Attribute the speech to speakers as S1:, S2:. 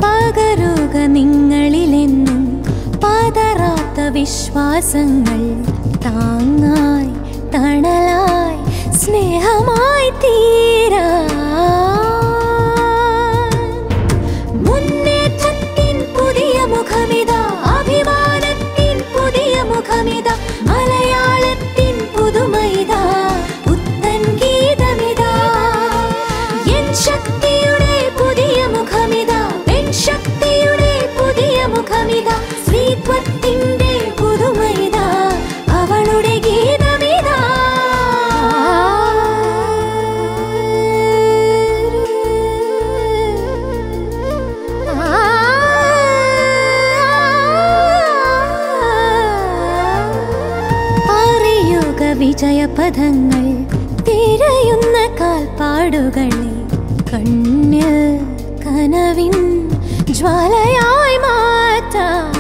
S1: പകരുക നിങ്ങളിലെന്നും പതറാത്ത വിശ്വാസങ്ങൾ, താങ്ങായി തണലായി സ്നേഹമായി തീരാ. മുന്നേറ്റത്തിൻ പുതിയ മുഖമിതാ, അഭിമാനത്തിൻ പുതിയ മുഖമിതാ, മലയാളത്തിൻ പുതുമൈതാ, പുത്തൻ ഗീതമിതാ. എൻ ശക്തിയുടെ പുതിയ മുഖമിതാ, പെൺ ശക്തിയുടെ പുതിയ മുഖമിതാ, സ്ത്രീത്വത്തിന്റെ പുതുമൈതാ, അവളുടെ ഗീതമിതാ. അറിയുക വിജയപഥങ്ങൾ, തിരയുന്ന കാൽപ്പാടുകളെ, കണ്ണിൽ കനവിൻ ജ്വാലയായി മാറ്റാം.